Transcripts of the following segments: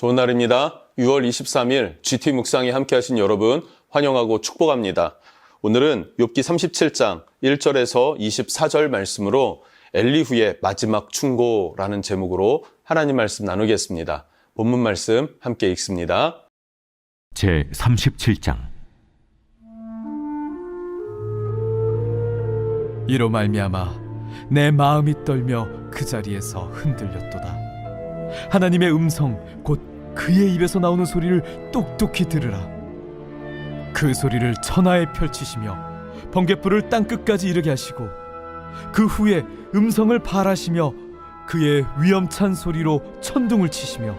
좋은 날입니다. 6월 23일 GT 묵상에 함께 하신 여러분 환영하고 축복합니다. 오늘은 욥기 37장 1절에서 24절 말씀으로 엘리후의 마지막 충고라는 제목으로 하나님 말씀 나누겠습니다. 본문 말씀 함께 읽습니다. 제 37장. 이로 말미암아 내 마음이 떨며 그 자리에서 흔들렸도다. 하나님의 음성 곧 그의 입에서 나오는 소리를 똑똑히 들으라. 그 소리를 천하에 펼치시며 번갯불을 땅끝까지 이르게 하시고 그 후에 음성을 발하시며 그의 위엄찬 소리로 천둥을 치시며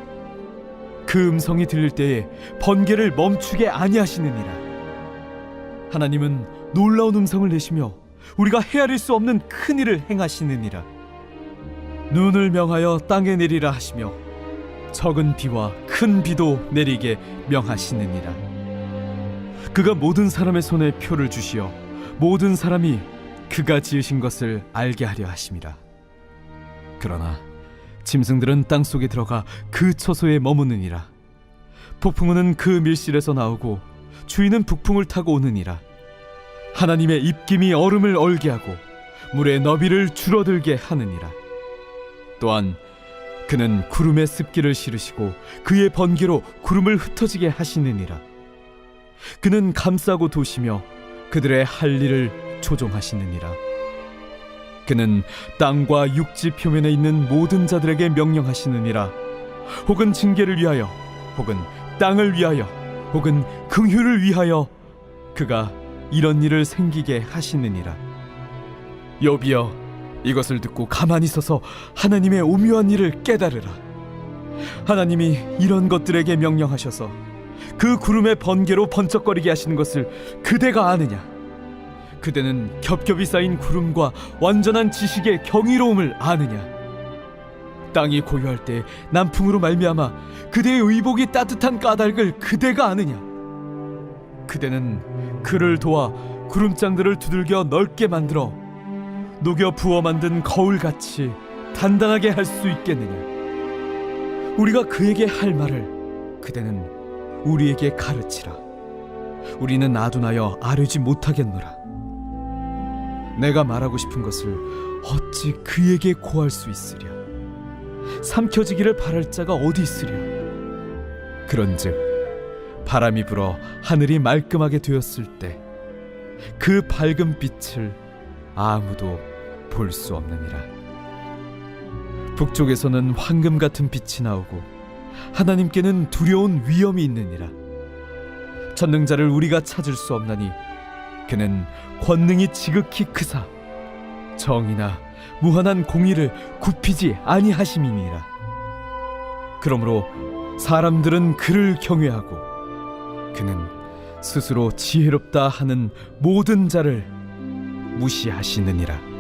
그 음성이 들릴 때에 번개를 멈추게 아니하시느니라. 하나님은 놀라운 음성을 내시며 우리가 헤아릴 수 없는 큰 일을 행하시느니라. 눈을 명하여 땅에 내리라 하시며 적은 비와 큰 비도 내리게 명하시느니라. 그가 모든 사람의 손에 표를 주시어 모든 사람이 그가 지으신 것을 알게 하려 하심이라. 그러나 짐승들은 땅속에 들어가 그 처소에 머무느니라. 폭풍우는 그 밀실에서 나오고 주인은 북풍을 타고 오느니라. 하나님의 입김이 얼음을 얼게 하고 물의 너비를 줄어들게 하느니라. 또한 그는 구름의 습기를 실으시고 그의 번개로 구름을 흩어지게 하시느니라. 그는 감싸고 도시며 그들의 할 일을 조종하시느니라. 그는 땅과 육지 표면에 있는 모든 자들에게 명령하시느니라. 혹은 징계를 위하여 혹은 땅을 위하여 혹은 긍휼을 위하여 그가 이런 일을 생기게 하시느니라. 욥이여, 이것을 듣고 가만히 서서 하나님의 오묘한 일을 깨달으라. 하나님이 이런 것들에게 명령하셔서 그 구름의 번개로 번쩍거리게 하시는 것을 그대가 아느냐? 그대는 겹겹이 쌓인 구름과 완전한 지식의 경이로움을 아느냐? 땅이 고요할 때 남풍으로 말미암아 그대의 의복이 따뜻한 까닭을 그대가 아느냐? 그대는 그를 도와 구름장들을 두들겨 넓게 만들어 녹여 부어 만든 거울같이 단단하게 할 수 있겠느냐? 우리가 그에게 할 말을 그대는 우리에게 가르치라. 우리는 아둔하여 아뢰지 못하겠노라. 내가 말하고 싶은 것을 어찌 그에게 고할 수 있으랴? 삼켜지기를 바랄 자가 어디 있으랴? 그런즉 바람이 불어 하늘이 말끔하게 되었을 때 그 밝은 빛을 아무도 볼 수 없느니라. 북쪽에서는 황금 같은 빛이 나오고 하나님께는 두려운 위엄이 있느니라. 전능자를 우리가 찾을 수 없나니 그는 권능이 지극히 크사 정의나 무한한 공의를 굽히지 아니하심이니라. 그러므로 사람들은 그를 경외하고 그는 스스로 지혜롭다 하는 모든 자를 무시하시느니라.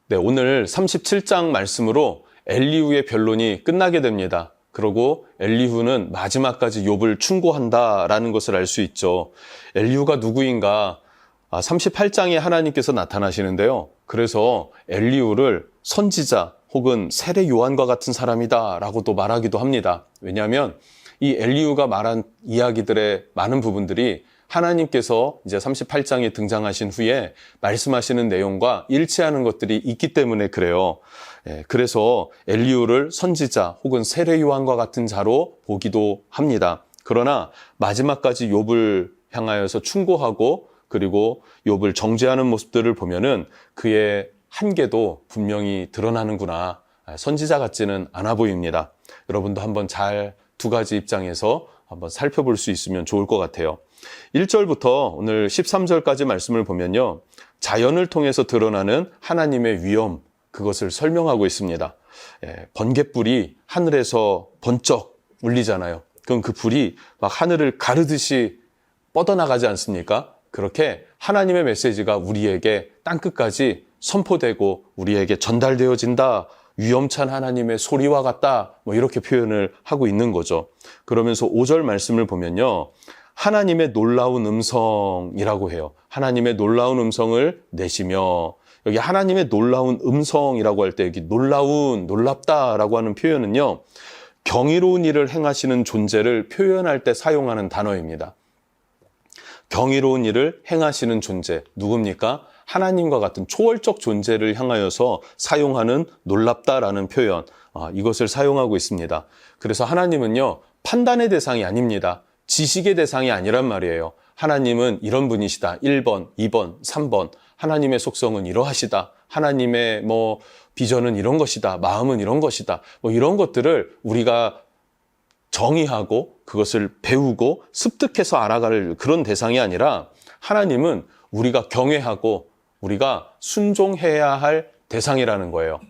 네, 오늘 37장 말씀으로 엘리후의 변론이 끝나게 됩니다. 그리고 엘리후는 마지막까지 욥을 충고한다라는 것을 알 수 있죠. 엘리후가 누구인가? 38장에 하나님께서 나타나시는데요. 그래서 엘리후를 선지자 혹은 세례 요한과 같은 사람이다 라고도 말하기도 합니다. 왜냐하면 이 엘리후가 말한 이야기들의 많은 부분들이 하나님께서 이제 38장에 등장하신 후에 말씀하시는 내용과 일치하는 것들이 있기 때문에 그래요. 그래서 엘리후를 선지자 혹은 세례 요한과 같은 자로 보기도 합니다. 그러나 마지막까지 욥을 향하여서 충고하고 그리고 욥을 정죄하는 모습들을 보면은 그의 한계도 분명히 드러나는구나. 선지자 같지는 않아 보입니다. 여러분도 한번 잘 두 가지 입장에서 한번 살펴볼 수 있으면 좋을 것 같아요. 1절부터 오늘 13절까지 말씀을 보면요. 자연을 통해서 드러나는 하나님의 위엄, 그것을 설명하고 있습니다. 번갯불이 하늘에서 번쩍 울리잖아요. 그럼 그 불이 막 하늘을 가르듯이 뻗어나가지 않습니까? 그렇게 하나님의 메시지가 우리에게 땅끝까지 선포되고 우리에게 전달되어진다. 위엄찬 하나님의 소리와 같다. 이렇게 표현을 하고 있는 거죠. 그러면서 5절 말씀을 보면요. 하나님의 놀라운 음성이라고 해요. 하나님의 놀라운 음성을 내시며 여기 하나님의 놀라운 음성이라고 할 때 여기 놀랍다라고 하는 표현은요, 경이로운 일을 행하시는 존재를 표현할 때 사용하는 단어입니다. 경이로운 일을 행하시는 존재, 누굽니까? 하나님과 같은 초월적 존재를 향하여서 사용하는 놀랍다라는 표현, 이것을 사용하고 있습니다. 그래서 하나님은요, 판단의 대상이 아닙니다. 지식의 대상이 아니란 말이에요. 하나님은 이런 분이시다. 1번, 2번, 3번. 하나님의 속성은 이러하시다. 하나님의 비전은 이런 것이다. 마음은 이런 것이다. 이런 것들을 우리가 정의하고 그것을 배우고 습득해서 알아갈 그런 대상이 아니라 하나님은 우리가 경외하고 우리가 순종해야 할 대상이라는 거예요.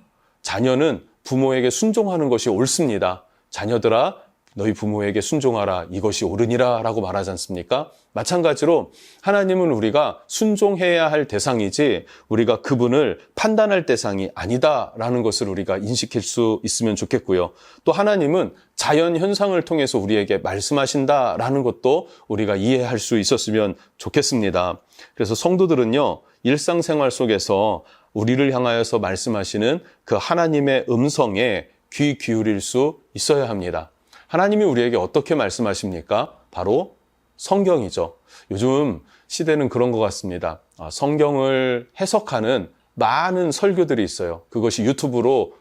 자녀는 부모에게 순종하는 것이 옳습니다. 자녀들아, 너희 부모에게 순종하라. 이것이 옳으니라 라고 말하지 않습니까? 마찬가지로 하나님은 우리가 순종해야 할 대상이지 우리가 그분을 판단할 대상이 아니다라는 것을 우리가 인식할 수 있으면 좋겠고요. 또 하나님은 자연 현상을 통해서 우리에게 말씀하신다라는 것도 우리가 이해할 수 있었으면 좋겠습니다. 그래서 성도들은요, 일상생활 속에서 우리를 향하여서 말씀하시는 그 하나님의 음성에 귀 기울일 수 있어야 합니다. 하나님이 우리에게 어떻게 말씀하십니까? 바로 성경이죠. 요즘 시대는 그런 것 같습니다. 성경을 해석하는 많은 설교들이 있어요. 그것이 유튜브로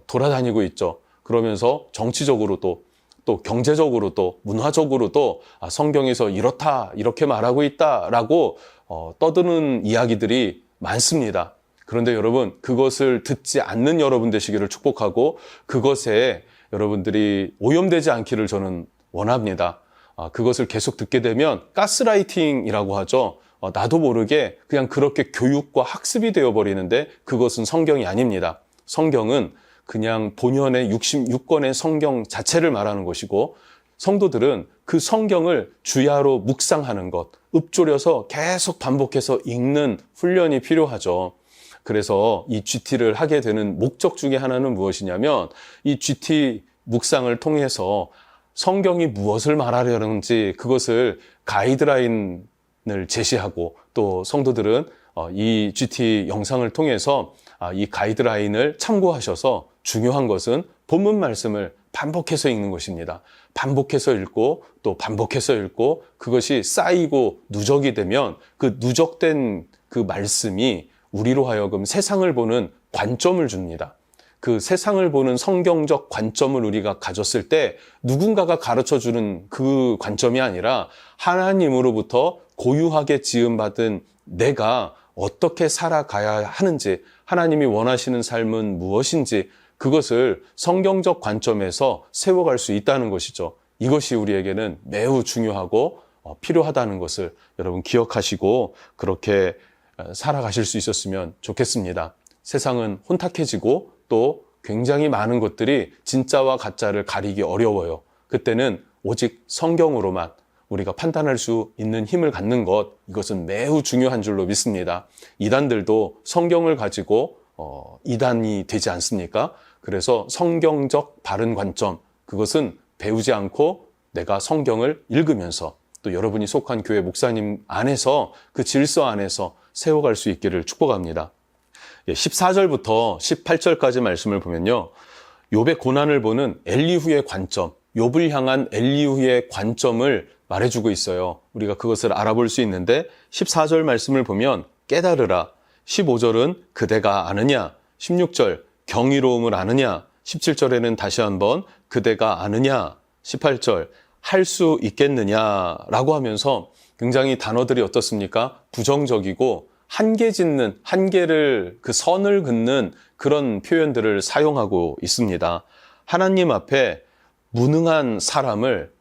돌아다니고 있죠. 그러면서 정치적으로도 또 경제적으로도 문화적으로도 성경에서 이렇다 이렇게 말하고 있다라고 떠드는 이야기들이 많습니다. 그런데 여러분, 그것을 듣지 않는 여러분 되시기를 축복하고 그것에 여러분들이 오염되지 않기를 저는 원합니다. 그것을 계속 듣게 되면 가스라이팅이라고 하죠. 나도 모르게 그냥 그렇게 교육과 학습이 되어버리는데 그것은 성경이 아닙니다. 성경은 그냥 본연의 66권의 성경 자체를 말하는 것이고 성도들은 그 성경을 주야로 묵상하는 것, 읊조려서 계속 반복해서 읽는 훈련이 필요하죠. 그래서 이 GT를 하게 되는 목적 중에 하나는 무엇이냐면 이 GT 묵상을 통해서 성경이 무엇을 말하려는지 그것을 가이드라인을 제시하고 또 성도들은 이 GT 영상을 통해서 이 가이드라인을 참고하셔서 중요한 것은 본문 말씀을 반복해서 읽는 것입니다. 반복해서 읽고 또 반복해서 읽고 그것이 쌓이고 누적이 되면 그 누적된 그 말씀이 우리로 하여금 세상을 보는 관점을 줍니다. 그 세상을 보는 성경적 관점을 우리가 가졌을 때 누군가가 가르쳐주는 그 관점이 아니라 하나님으로부터 고유하게 지음받은 내가 어떻게 살아가야 하는지, 하나님이 원하시는 삶은 무엇인지 그것을 성경적 관점에서 세워갈 수 있다는 것이죠. 이것이 우리에게는 매우 중요하고 필요하다는 것을 여러분 기억하시고 그렇게 살아가실 수 있었으면 좋겠습니다. 세상은 혼탁해지고 또 굉장히 많은 것들이 진짜와 가짜를 가리기 어려워요. 그때는 오직 성경으로만 우리가 판단할 수 있는 힘을 갖는 것, 이것은 매우 중요한 줄로 믿습니다. 이단들도 성경을 가지고 이단이 되지 않습니까? 그래서 성경적 바른 관점, 그것은 배우지 않고 내가 성경을 읽으면서 또 여러분이 속한 교회 목사님 안에서 그 질서 안에서 세워갈 수 있기를 축복합니다. 14절부터 18절까지 말씀을 보면요, 욥의 고난을 보는 엘리후의 관점, 욥을 향한 엘리후의 관점을 말해주고 있어요. 우리가 그것을 알아볼 수 있는데 14절 말씀을 보면 깨달으라, 15절은 그대가 아느냐, 16절 경이로움을 아느냐, 17절에는 다시 한번 그대가 아느냐, 18절 할 수 있겠느냐라고 하면서 굉장히 단어들이 어떻습니까? 부정적이고 한계 짓는, 한계를 그 선을 긋는 그런 표현들을 사용하고 있습니다. 하나님 앞에 무능한 사람을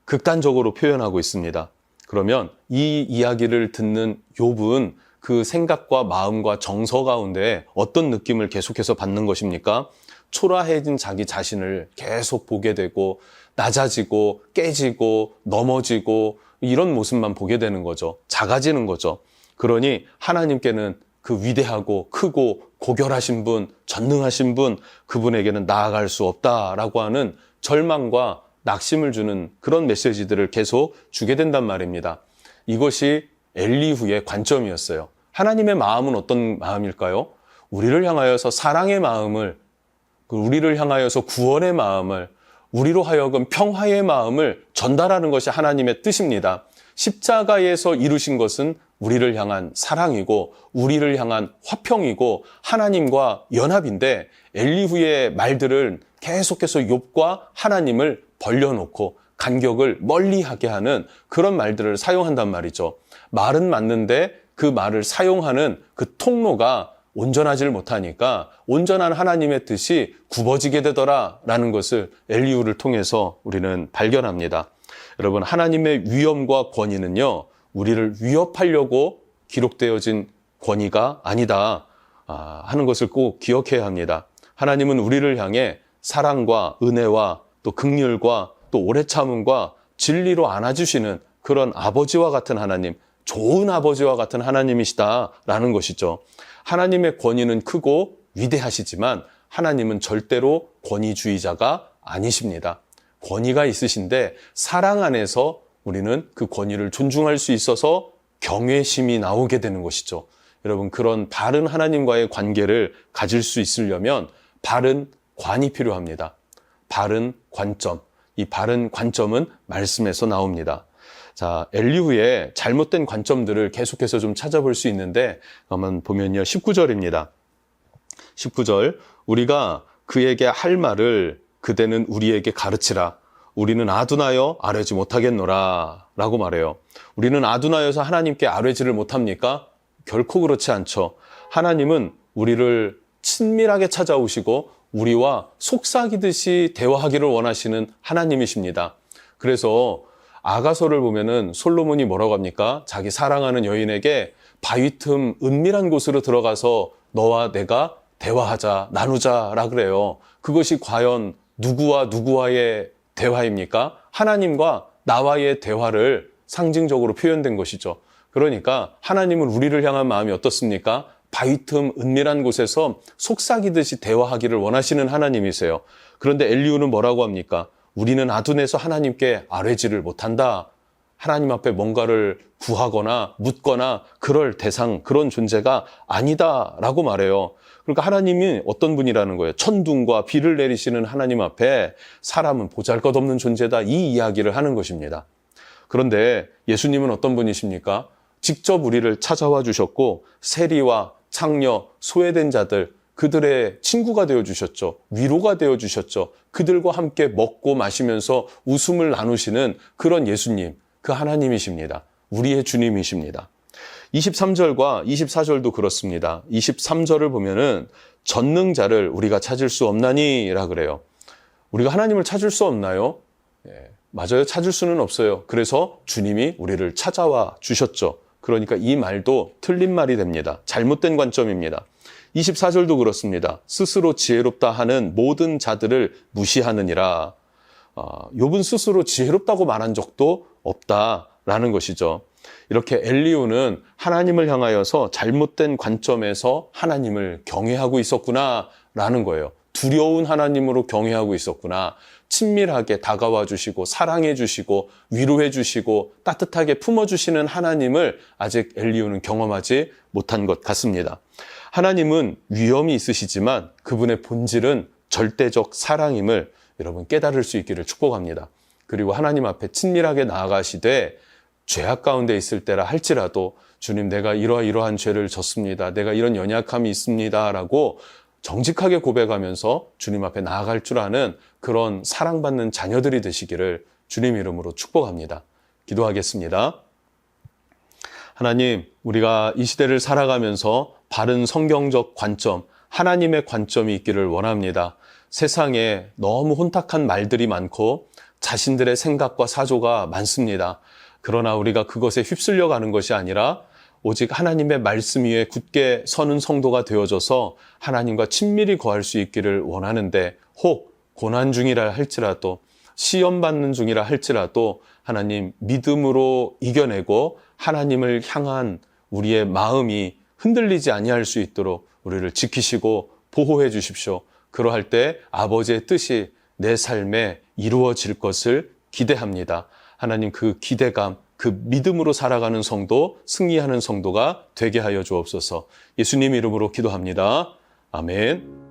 극단적으로 표현하고 있습니다. 그러면 이 이야기를 듣는 욥은 그 생각과 마음과 정서 가운데 어떤 느낌을 계속해서 받는 것입니까? 초라해진 자기 자신을 계속 보게 되고 낮아지고 깨지고 넘어지고 이런 모습만 보게 되는 거죠. 작아지는 거죠. 그러니 하나님께는 그 위대하고 크고 고결하신 분, 전능하신 분, 그분에게는 나아갈 수 없다라고 하는 절망과 낙심을 주는 그런 메시지들을 계속 주게 된단 말입니다. 이것이 엘리후의 관점이었어요. 하나님의 마음은 어떤 마음일까요? 우리를 향하여서 사랑의 마음을, 우리를 향하여서 구원의 마음을, 우리로 하여금 평화의 마음을 전달하는 것이 하나님의 뜻입니다. 십자가에서 이루신 것은 우리를 향한 사랑이고 우리를 향한 화평이고 하나님과 연합인데, 엘리후의 말들은 계속해서 욥과 하나님을 벌려놓고 간격을 멀리하게 하는 그런 말들을 사용한단 말이죠. 말은 맞는데 그 말을 사용하는 그 통로가 온전하지를 못하니까 온전한 하나님의 뜻이 굽어지게 되더라라는 것을 엘리후를 통해서 우리는 발견합니다. 여러분, 하나님의 위엄과 권위는요, 우리를 위협하려고 기록되어진 권위가 아니다 하는 것을 꼭 기억해야 합니다. 하나님은 우리를 향해 사랑과 은혜와 또 긍휼과 또 오래 참음과 진리로 안아주시는 그런 아버지와 같은 하나님, 좋은 아버지와 같은 하나님이시다라는 것이죠. 하나님의 권위는 크고 위대하시지만 하나님은 절대로 권위주의자가 아니십니다. 권위가 있으신데 사랑 안에서 우리는 그 권위를 존중할 수 있어서 경외심이 나오게 되는 것이죠. 여러분, 그런 바른 하나님과의 관계를 가질 수 있으려면 바른 관이 필요합니다. 바른 관점. 이 바른 관점은 말씀에서 나옵니다. 자, 엘리후의 잘못된 관점들을 계속해서 좀 찾아볼 수 있는데, 한번 보면요, 19절입니다. 19절, 우리가 그에게 할 말을 그대는 우리에게 가르치라. 우리는 아둔하여 아뢰지 못하겠노라 라고 말해요. 우리는 아둔하여서 하나님께 아뢰지를 못합니까? 결코 그렇지 않죠. 하나님은 우리를 친밀하게 찾아오시고 우리와 속삭이듯이 대화하기를 원하시는 하나님이십니다. 그래서 아가서를 보면은 솔로몬이 뭐라고 합니까? 자기 사랑하는 여인에게 바위 틈 은밀한 곳으로 들어가서 너와 내가 대화하자, 나누자라 그래요. 그것이 과연 누구와 누구와의 대화입니까? 하나님과 나와의 대화를 상징적으로 표현된 것이죠. 그러니까 하나님은 우리를 향한 마음이 어떻습니까? 바위 틈 은밀한 곳에서 속삭이듯이 대화하기를 원하시는 하나님이세요. 그런데 엘리후는 뭐라고 합니까? 우리는 아둔해서 하나님께 아뢰지를 못한다. 하나님 앞에 뭔가를 구하거나 묻거나 그럴 대상, 그런 존재가 아니다라고 말해요. 그러니까 하나님이 어떤 분이라는 거예요? 천둥과 비를 내리시는 하나님 앞에 사람은 보잘것없는 존재다, 이 이야기를 하는 것입니다. 그런데 예수님은 어떤 분이십니까? 직접 우리를 찾아와 주셨고 세리와 창녀, 소외된 자들, 그들의 친구가 되어주셨죠. 위로가 되어주셨죠. 그들과 함께 먹고 마시면서 웃음을 나누시는 그런 예수님, 그 하나님이십니다. 우리의 주님이십니다. 23절과 24절도 그렇습니다. 23절을 보면은 전능자를 우리가 찾을 수 없나니라 그래요. 우리가 하나님을 찾을 수 없나요? 맞아요. 찾을 수는 없어요. 그래서 주님이 우리를 찾아와 주셨죠. 그러니까 이 말도 틀린 말이 됩니다. 잘못된 관점입니다. 24절도 그렇습니다. 스스로 지혜롭다 하는 모든 자들을 무시하느니라. 욥은 스스로 지혜롭다고 말한 적도 없다라는 것이죠. 이렇게 엘리후는 하나님을 향하여서 잘못된 관점에서 하나님을 경외하고 있었구나라는 거예요. 두려운 하나님으로 경외하고 있었구나. 친밀하게 다가와 주시고 사랑해 주시고 위로해 주시고 따뜻하게 품어주시는 하나님을 아직 엘리후는 경험하지 못한 것 같습니다. 하나님은 위엄이 있으시지만 그분의 본질은 절대적 사랑임을 여러분 깨달을 수 있기를 축복합니다. 그리고 하나님 앞에 친밀하게 나아가시되 죄악 가운데 있을 때라 할지라도 주님, 내가 이러한 죄를 졌습니다. 내가 이런 연약함이 있습니다. 라고 정직하게 고백하면서 주님 앞에 나아갈 줄 아는 그런 사랑받는 자녀들이 되시기를 주님 이름으로 축복합니다. 기도하겠습니다. 하나님, 우리가 이 시대를 살아가면서 바른 성경적 관점, 하나님의 관점이 있기를 원합니다. 세상에 너무 혼탁한 말들이 많고 자신들의 생각과 사조가 많습니다. 그러나 우리가 그것에 휩쓸려 가는 것이 아니라 오직 하나님의 말씀 위에 굳게 서는 성도가 되어져서 하나님과 친밀히 거할 수 있기를 원하는데, 혹 고난 중이라 할지라도 시험받는 중이라 할지라도 하나님 믿음으로 이겨내고 하나님을 향한 우리의 마음이 흔들리지 아니할 수 있도록 우리를 지키시고 보호해 주십시오. 그러할 때 아버지의 뜻이 내 삶에 이루어질 것을 기대합니다. 하나님, 그 기대감, 그 그 믿음으로 살아가는 성도, 승리하는 성도가 되게 하여 주옵소서. 예수님 이름으로 기도합니다. 아멘.